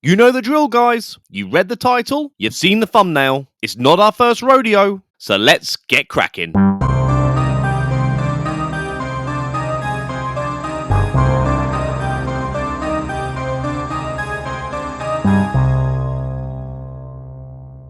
You know the drill, guys. You read the title, you've seen the thumbnail. It's not our first rodeo, so let's get cracking.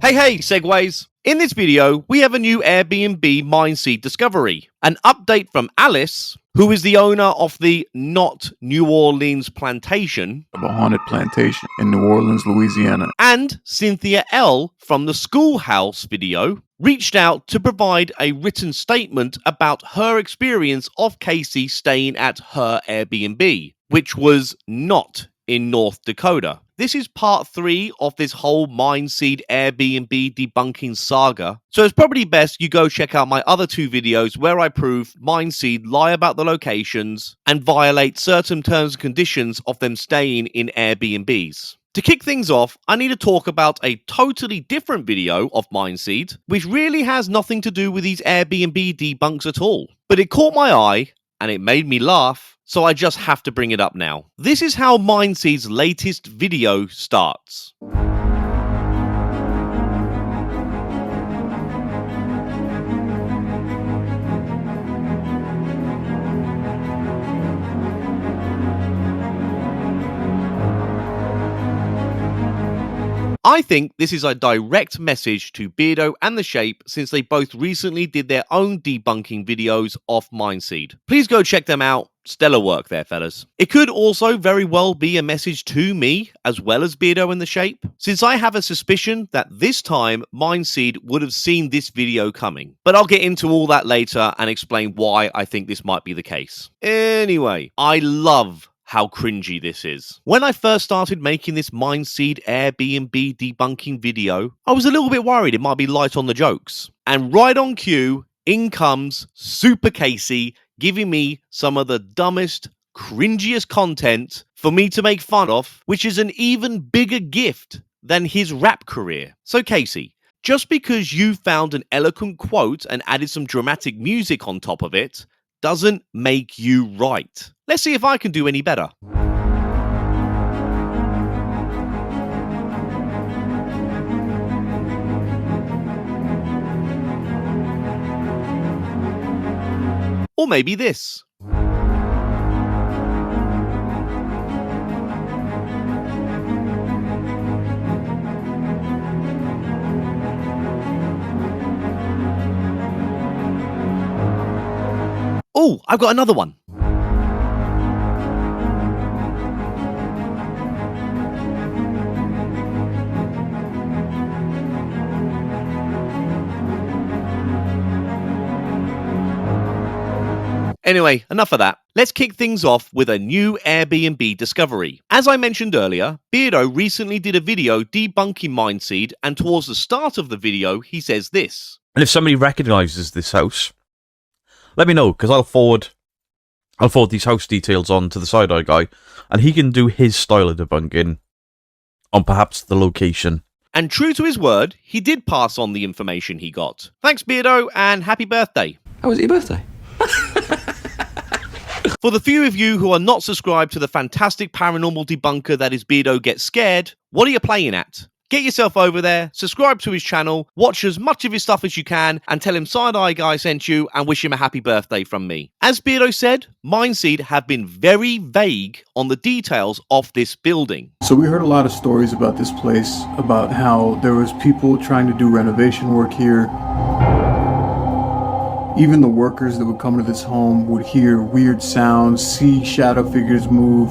Hey, SEGways! In this video, we have a new Airbnb Mindseed Discovery. An update from Alice, who is the owner of the not New Orleans plantation, of a haunted plantation in New Orleans, Louisiana. And Cynthia L from the schoolhouse video reached out to provide a written statement about her experience of Casey staying at her Airbnb, which was not in North Dakota. This is part 3 of this whole Mindseed Airbnb debunking saga, so it's probably best you go check out my other 2 videos where I prove Mindseed lie about the locations and violate certain terms and conditions of them staying in Airbnbs. To kick things off, I need to talk about a totally different video of Mindseed, which really has nothing to do with these Airbnb debunks at all. But it caught my eye, and it made me laugh, so I just have to bring it up now. This is how Mindseed's latest video starts. I think this is a direct message to Beardo and The Shape, since they both recently did their own debunking videos of Mindseed. Please go check them out. Stellar work there, fellas. It could also very well be a message to me, as well as Beardo and The Shape, since I have a suspicion that this time Mindseed would have seen this video coming. But I'll get into all that later and explain why I think this might be the case. Anyway, I love how cringy this is. When I first started making this Mindseed Airbnb debunking video, I was a little bit worried it might be light on the jokes. And right on cue, in comes Super Casey giving me some of the dumbest, cringiest content for me to make fun of, which is an even bigger gift than his rap career. So Casey, just because you found an eloquent quote and added some dramatic music on top of it, doesn't make you right. Let's see if I can do any better. Or maybe this. Oh, I've got another one. Anyway, enough of that. Let's kick things off with a new Airbnb discovery. As I mentioned earlier, Beardo recently did a video debunking Mindseed, and towards the start of the video, he says this. And if somebody recognises this house, let me know, because I'll forward these house details on to the side-eye guy, and he can do his style of debunking on perhaps the location. And true to his word, he did pass on the information he got. Thanks, Beardo, and happy birthday. Oh, was it your birthday? For the few of you who are not subscribed to the fantastic paranormal debunker that is Beardo Gets Scared, what are you playing at? Get yourself over there, subscribe to his channel, watch as much of his stuff as you can, and tell him Side-Eye Guy sent you and wish him a happy birthday from me. As Beardo said, Mindseed have been very vague on the details of this building. So we heard a lot of stories about this place, about how there was people trying to do renovation work here. Even the workers that would come to this home would hear weird sounds, see shadow figures move.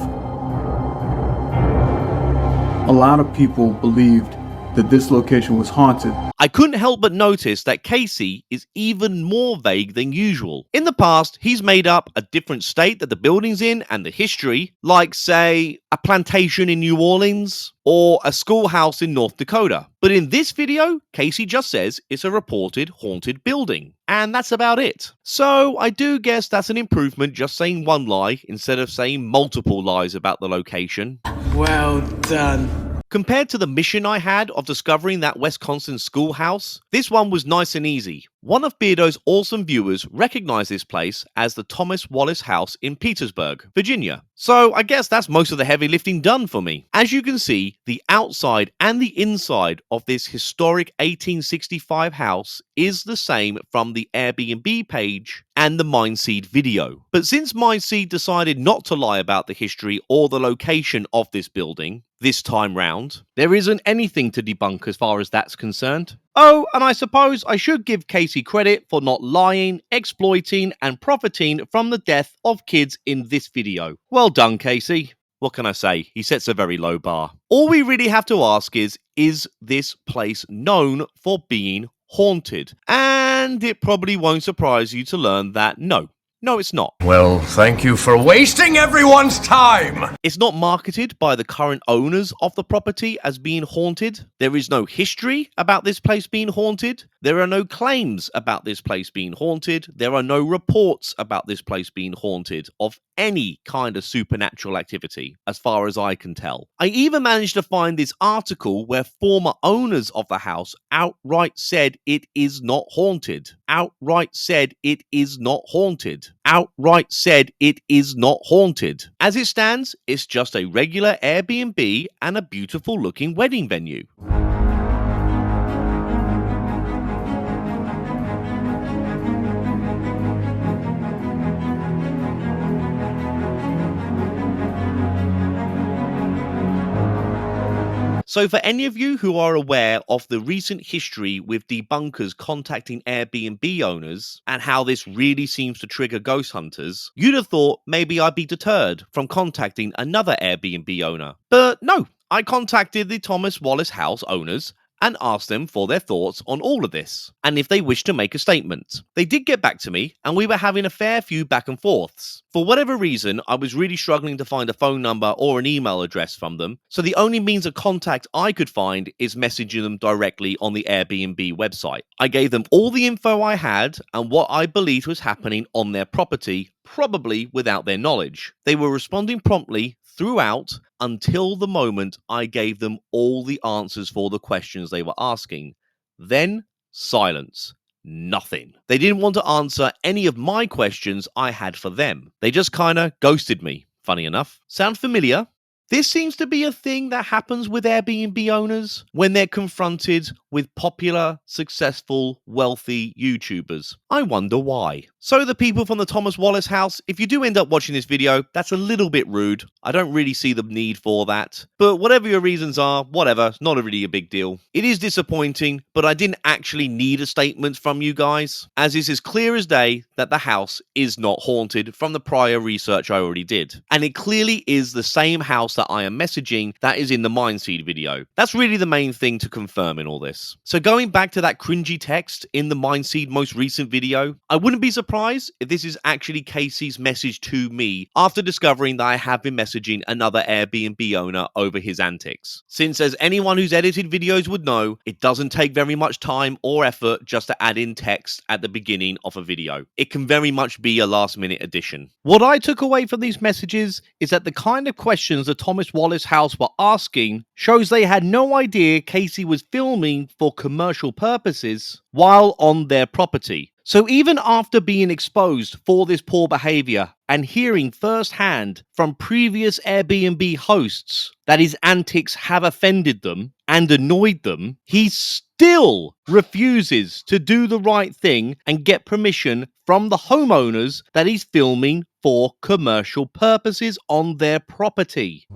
A lot of people believed that this location was haunted. I couldn't help but notice that Casey is even more vague than usual. In the past, he's made up a different state that the building's in and the history, like, say, a plantation in New Orleans or a schoolhouse in North Dakota. But in this video, Casey just says it's a reported haunted building. And that's about it. So I do guess that's an improvement, just saying one lie instead of saying multiple lies about the location. Well done. Compared to the mission I had of discovering that Wisconsin schoolhouse, this one was nice and easy. One of Beardo's awesome viewers recognized this place as the Thomas Wallace House in Petersburg, Virginia. So I guess that's most of the heavy lifting done for me. As you can see, the outside and the inside of this historic 1865 house is the same from the Airbnb page and the Mindseed video. But since Mindseed decided not to lie about the history or the location of this building, this time round, there isn't anything to debunk as far as that's concerned. Oh, and I suppose I should give Casey credit for not lying, exploiting, and profiting from the death of kids in this video. Well done, Casey. What can I say? He sets a very low bar. All we really have to ask is this place known for being haunted? And it probably won't surprise you to learn that no, it's not. Well, thank you for wasting everyone's time! It's not marketed by the current owners of the property as being haunted. There is no history about this place being haunted. There are no claims about this place being haunted. There are no reports about this place being haunted of any kind of supernatural activity, as far as I can tell. I even managed to find this article where former owners of the house outright said it is not haunted. Outright said it is not haunted. Outright said it is not haunted. As it stands, it's just a regular Airbnb and a beautiful looking wedding venue. So for any of you who are aware of the recent history with debunkers contacting Airbnb owners and how this really seems to trigger ghost hunters, you'd have thought maybe I'd be deterred from contacting another Airbnb owner. But no, I contacted the Thomas Wallace House owners and asked them for their thoughts on all of this, and if they wish to make a statement. They did get back to me, and we were having a fair few back and forths. For whatever reason, I was really struggling to find a phone number or an email address from them, so the only means of contact I could find is messaging them directly on the Airbnb website. I gave them all the info I had and what I believed was happening on their property, probably without their knowledge. They were responding promptly throughout until the moment I gave them all the answers for the questions they were asking. Then, silence. Nothing. They didn't want to answer any of my questions I had for them. They just kinda ghosted me, funny enough. Sound familiar? This seems to be a thing that happens with Airbnb owners when they're confronted with popular, successful, wealthy YouTubers. I wonder why. So the people from the Thomas Wallace house, if you do end up watching this video, that's a little bit rude. I don't really see the need for that. But whatever your reasons are, whatever, it's not really a big deal. It is disappointing, but I didn't actually need a statement from you guys, as it's as clear as day that the house is not haunted from the prior research I already did. And it clearly is the same house that I am messaging that is in the Mindseed video. That's really the main thing to confirm in all this. So going back to that cringy text in the Mindseed most recent video, I wouldn't be surprised if this is actually Casey's message to me after discovering that I have been messaging another Airbnb owner over his antics. Since as anyone who's edited videos would know, it doesn't take very much time or effort just to add in text at the beginning of a video. It can very much be a last minute addition. What I took away from these messages is that the kind of questions the Thomas Wallace house were asking shows they had no idea Casey was filming for commercial purposes while on their property. So even after being exposed for this poor behavior and hearing firsthand from previous Airbnb hosts that his antics have offended them and annoyed them, he still refuses to do the right thing and get permission from the homeowners that he's filming for commercial purposes on their property.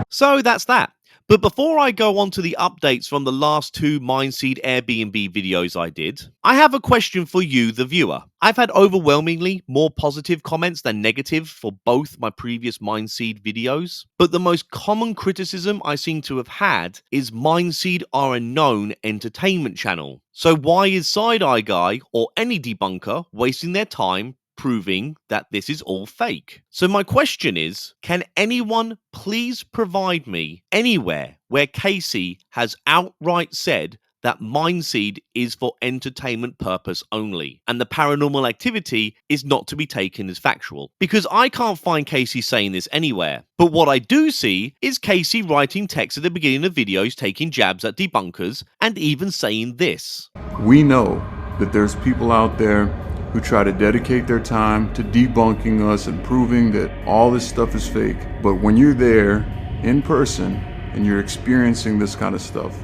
So that's that. But before I go on to the updates from the last two Mindseed Airbnb videos I did, I have a question for you, the viewer. I've had overwhelmingly more positive comments than negative for both my previous Mindseed videos, but the most common criticism I seem to have had is Mindseed are a known entertainment channel. So why is Side Eye Guy or any debunker wasting their time proving that this is all fake. So my question is, can anyone please provide me anywhere where Casey has outright said that Mindseed is for entertainment purpose only, and the paranormal activity is not to be taken as factual? Because I can't find Casey saying this anywhere. But what I do see is Casey writing text at the beginning of videos taking jabs at debunkers, and even saying this. We know that there's people out there who try to dedicate their time to debunking us and proving that all this stuff is fake. But when you're there in person and you're experiencing this kind of stuff,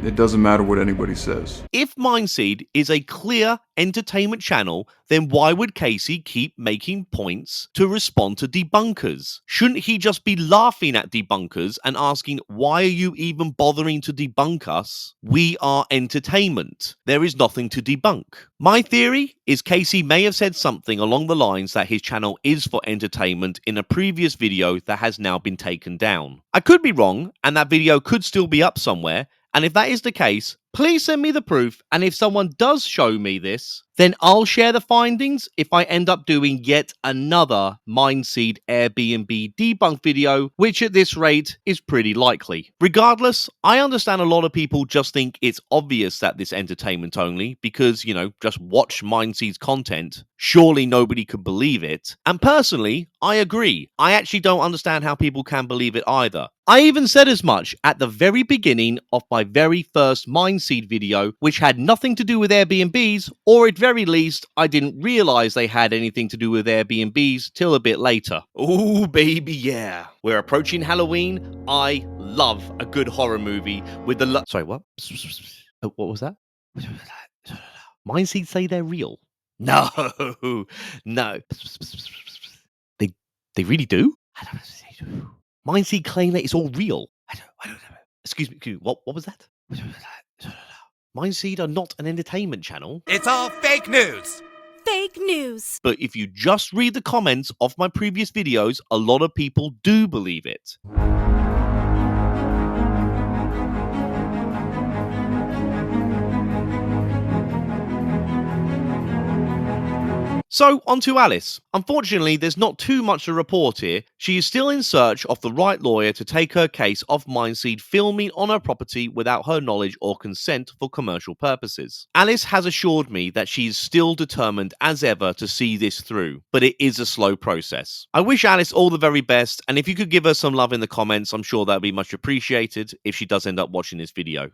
it doesn't matter what anybody says. If Mindseed is a clear entertainment channel, then why would Casey keep making points to respond to debunkers? Shouldn't he just be laughing at debunkers and asking, why are you even bothering to debunk us? We are entertainment. There is nothing to debunk. My theory is Casey may have said something along the lines that his channel is for entertainment in a previous video that has now been taken down. I could be wrong, and that video could still be up somewhere. And if that is the case, please send me the proof, and if someone does show me this, then I'll share the findings if I end up doing yet another Mindseed Airbnb debunk video, which at this rate is pretty likely. Regardless, I understand a lot of people just think it's obvious that this entertainment only because, just watch Mindseed's content. Surely nobody could believe it. And personally, I agree. I actually don't understand how people can believe it either. I even said as much at the very beginning of my very first Mindseed video, which had nothing to do with Airbnbs, or at very least, I didn't realize they had anything to do with Airbnbs till a bit later. Ooh, baby, yeah. We're approaching Halloween. I love a good horror movie with the Sorry, what? What was that? Mindseed say they're real? No. They really do? Mindseed claim that it's all real. I don't know. Excuse me, what was that? Mindseed are not an entertainment channel. It's all fake news. Fake news. But if you just read the comments of my previous videos, a lot of people do believe it. So, on to Alice. Unfortunately, there's not too much to report here. She is still in search of the right lawyer to take her case of Mindseed filming on her property without her knowledge or consent for commercial purposes. Alice has assured me that she is still determined as ever to see this through, but it is a slow process. I wish Alice all the very best, and if you could give her some love in the comments, I'm sure that would be much appreciated if she does end up watching this video.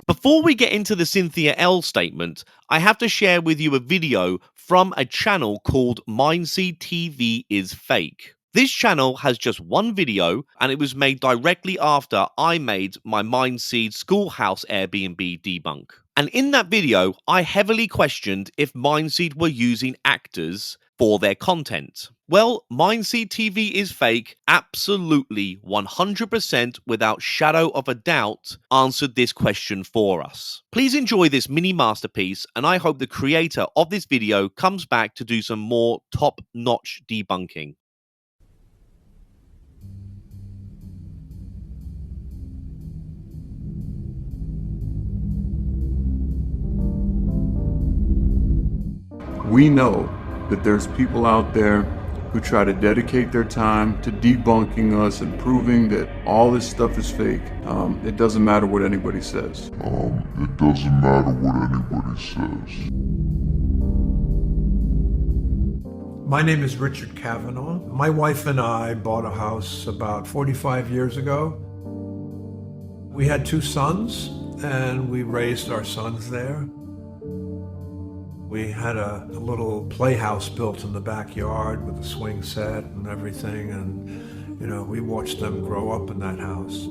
Before we get into the Cynthia L statement, I have to share with you a video from a channel called Mindseed TV is Fake. This channel has just one video, and it was made directly after I made my Mindseed Schoolhouse Airbnb debunk. And in that video, I heavily questioned if Mindseed were using actors for their content. Well, Mindseed TV is Fake absolutely 100% without shadow of a doubt answered this question for us. Please enjoy this mini masterpiece, and I hope the creator of this video comes back to do some more top-notch debunking. We know that there's people out there who try to dedicate their time to debunking us and proving that all this stuff is fake. It doesn't matter what anybody says. My name is Richard Cavanaugh. My wife and I bought a house about 45 years ago. We had 2 sons, and we raised our sons there. We had a little playhouse built in the backyard with a swing set and everything, and we watched them grow up in that house.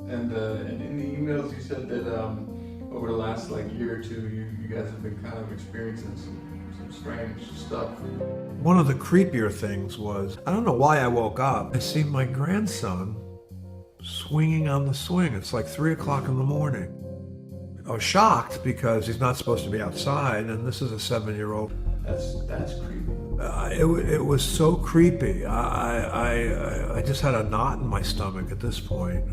And in the emails you said that over the last year or two, you guys have been kind of experiencing some strange stuff. One of the creepier things was, I don't know why I woke up. I see my grandson swinging on the swing. It's like 3 o'clock in the morning. I was shocked because he's not supposed to be outside, and this is a 7-year-old. That's creepy. It was so creepy. I just had a knot in my stomach at this point.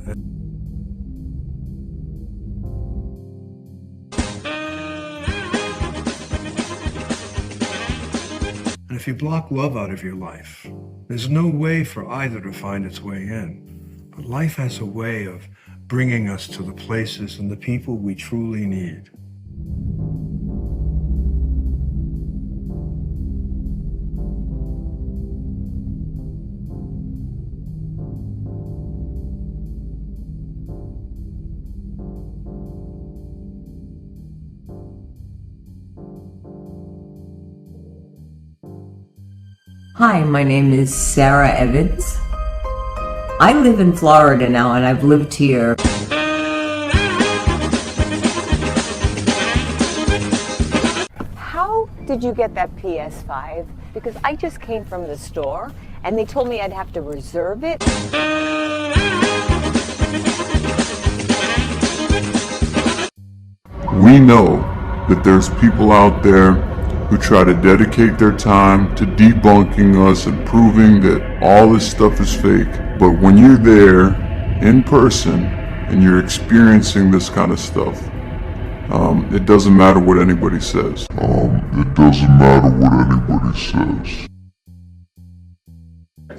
And if you block love out of your life, there's no way for either to find its way in. But life has a way of bringing us to the places and the people we truly need. Hi, my name is Sarah Evans. I live in Florida now, and I've lived here. How did you get that PS5? Because I just came from the store, and they told me I'd have to reserve it. We know that there's people out there who try to dedicate their time to debunking us and proving that all this stuff is fake. But when you're there in person and you're experiencing this kind of stuff, it doesn't matter what anybody says.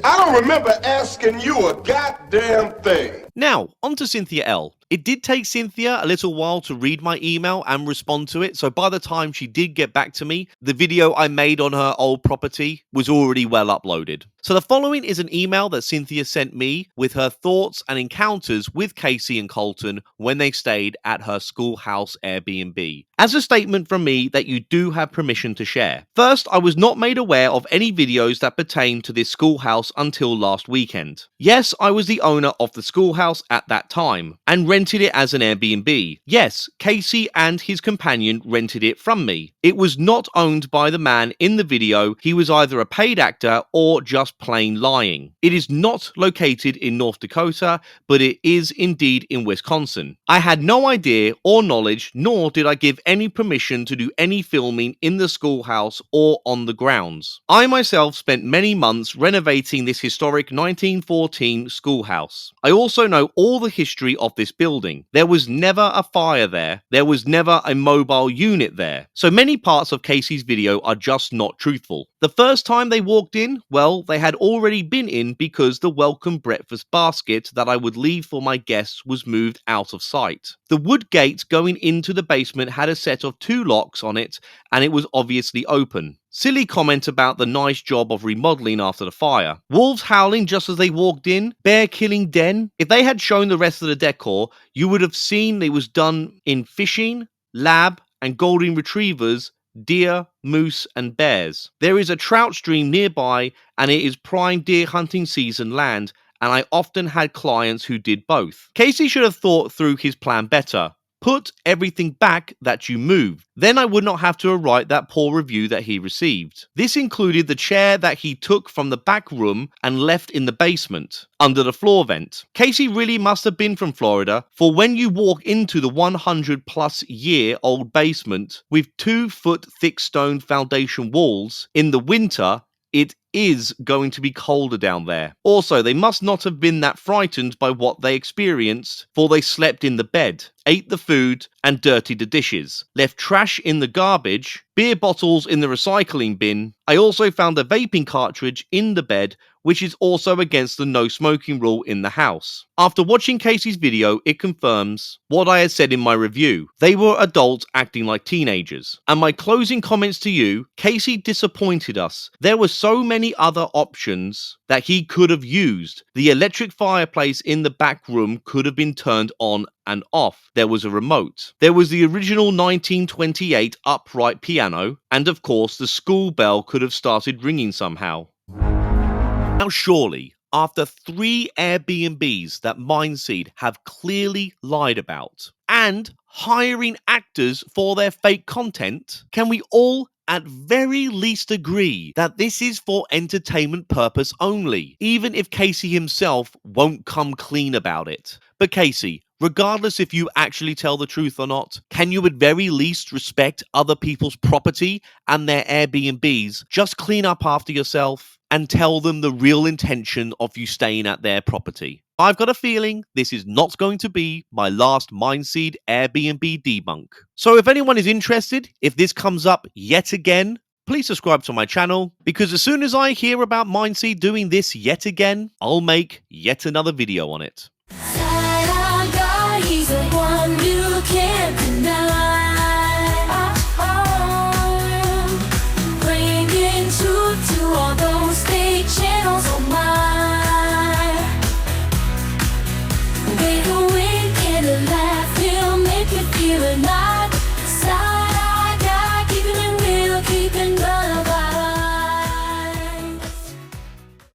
I don't remember asking you a goddamn thing. Now, on to Cynthia L. It did take Cynthia a little while to read my email and respond to it, so by the time she did get back to me, the video I made on her old property was already well uploaded. So the following is an email that Cynthia sent me with her thoughts and encounters with Casey and Colton when they stayed at her schoolhouse Airbnb. As a statement from me that you do have permission to share. First, I was not made aware of any videos that pertain to this schoolhouse until last weekend. Yes, I was the owner of the schoolhouse at that time and rented it as an Airbnb. Yes, Casey and his companion rented it from me. It was not owned by the man in the video. He was either a paid actor or just plain lying. It is not located in North Dakota, but it is indeed in Wisconsin. I had no idea or knowledge, nor did I give any permission to do any filming in the schoolhouse or on the grounds. I myself spent many months renovating this historic 1914 schoolhouse. I also know all the history of this building. There was never a fire there. There was never a mobile unit there. So many parts of Casey's video are just not truthful. The first time they walked in, well, they had already been in because the welcome breakfast basket that I would leave for my guests was moved out of sight. The wood gate going into the basement had a set of 2 locks on it, and it was obviously open. Silly comment about the nice job of remodeling after the fire. Wolves howling just as they walked in. Bear killing den. If they had shown the rest of the decor, you would have seen it was done in fishing, lab, and golden retrievers, deer, moose, and bears. There is a trout stream nearby, and it is prime deer hunting season land, and I often had clients who did both. Casey should have thought through his plan better. Put everything back that you moved. Then I would not have to write that poor review that he received. This included the chair that he took from the back room and left in the basement, under the floor vent. Casey really must have been from Florida, for when you walk into the 100-plus-year-old basement with 2-foot thick stone foundation walls, in the winter, it is going to be colder down there. Also, they must not have been that frightened by what they experienced, for they slept in the bed, ate the food, and dirtied the dishes, left trash in the garbage, beer bottles in the recycling bin. I also found a vaping cartridge in the bed, which is also against the no smoking rule in the house. After watching Casey's video, it confirms what I had said in my review. They were adults acting like teenagers. And my closing comments to you, Casey disappointed us. There were so many other options that he could have used. The electric fireplace in the back room could have been turned on and off. There was a remote. There was the original 1928 upright piano, and of course the school bell could have started ringing somehow. Now surely, after 3 Airbnbs that Mindseed have clearly lied about, and hiring actors for their fake content, can we all at very least agree that this is for entertainment purpose only, even if Casey himself won't come clean about it? But Casey, regardless if you actually tell the truth or not? Can you at very least respect other people's property and their Airbnbs? Just clean up after yourself and tell them the real intention of you staying at their property. I've got a feeling this is not going to be my last Mindseed Airbnb debunk. So if anyone is interested, if this comes up yet again, please subscribe to my channel, because as soon as I hear about Mindseed doing this yet again, I'll make yet another video on it. He's the one you can't deny. Bringing truth to all those state channels on mine. With a wink and a laugh, he'll make you feel alive.